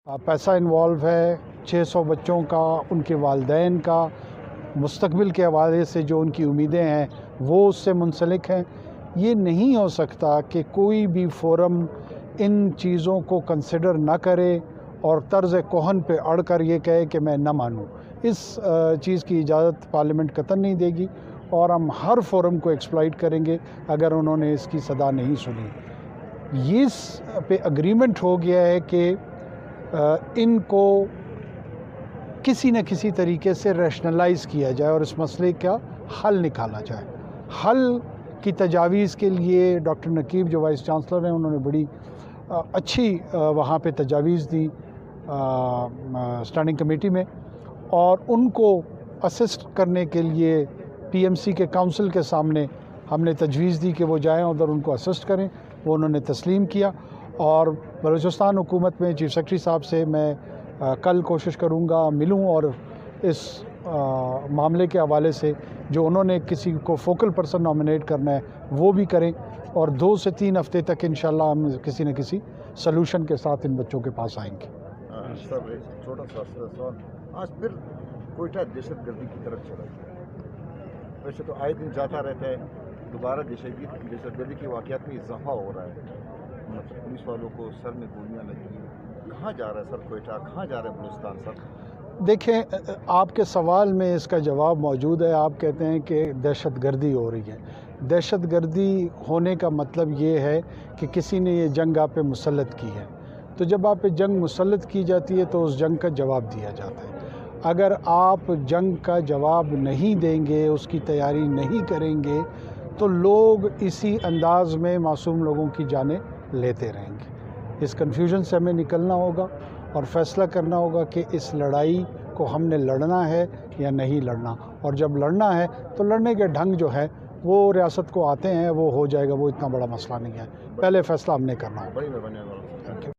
پیسہ انوالو ہے 600 بچوں کا، ان کے والدین کا، مستقبل کے حوالے سے جو ان کی امیدیں ہیں وہ اس سے منسلک ہیں۔ یہ نہیں ہو سکتا کہ کوئی بھی فورم ان چیزوں کو کنسیڈر نہ کرے اور طرز کہن پہ اڑ کر یہ کہے کہ میں نہ مانوں۔ اس چیز کی اجازت پارلیمنٹ قطعاً نہیں دے گی اور ہم ہر فورم کو ایکسپلائٹ کریں گے اگر انہوں نے اس کی صدا نہیں سنی۔ اس پہ اگریمنٹ ہو گیا ہے کہ ان کو کسی نہ کسی طریقے سے ریشنلائز کیا جائے اور اس مسئلے کا حل نکالا جائے۔ حل کی تجاویز کے لیے ڈاکٹر نقیب جو وائس چانسلر ہیں انہوں نے بڑی اچھی وہاں پہ تجاویز دی اسٹینڈنگ کمیٹی میں، اور ان کو اسسٹ کرنے کے لیے پی ایم سی کے کونسل کے سامنے ہم نے تجویز دی کہ وہ جائیں ادھر ان کو اسسٹ کریں۔ وہ انہوں نے تسلیم کیا، اور بلوچستان حکومت میں چیف سیکرٹری صاحب سے میں کل کوشش کروں گا ملوں اور اس معاملے کے حوالے سے جو انہوں نے کسی کو فوکل پرسن نامنیٹ کرنا ہے وہ بھی کریں، اور 2 سے 3 ہفتے تک انشاءاللہ ہم کسی نہ کسی سلوشن کے ساتھ ان بچوں کے پاس آئیں گے۔ سر ایک چھوٹا سا سوال، آج پھر کوئٹہ دہشت گردی کی طرف چلا گیا، ویسے تو آئے دن جاتا رہتا ہے، دوبارہ دہشت گردی کے واقعات میں اضافہ ہو رہا ہے، پولیس والوں کو سر میں گولیاں لگی ہیں، کہاں جا رہا ہے سر کوئٹہ، کہاں جا رہا ہے بلوچستان سر؟ دیکھیں، آپ کے سوال میں اس کا جواب موجود ہے۔ آپ کہتے ہیں کہ دہشت گردی ہو رہی ہے۔ دہشت گردی ہونے کا مطلب یہ ہے کہ کسی نے یہ جنگ آپ پہ مسلط کی ہے، تو جب آپ پہ جنگ مسلط کی جاتی ہے تو اس جنگ کا جواب دیا جاتا ہے۔ اگر آپ جنگ کا جواب نہیں دیں گے، اس کی تیاری نہیں کریں گے، تو لوگ اسی انداز میں معصوم لوگوں کی جانیں لیتے رہیں گے۔ اس کنفیوژن سے ہمیں نکلنا ہوگا اور فیصلہ کرنا ہوگا کہ اس لڑائی کو ہم نے لڑنا ہے یا نہیں لڑنا، اور جب لڑنا ہے تو لڑنے کے ڈھنگ جو ہے وہ ریاست کو آتے ہیں، وہ ہو جائے گا، وہ اتنا بڑا مسئلہ نہیں ہے۔ پہلے فیصلہ ہم نے کرنا ہوگا۔ بڑی مہربانی۔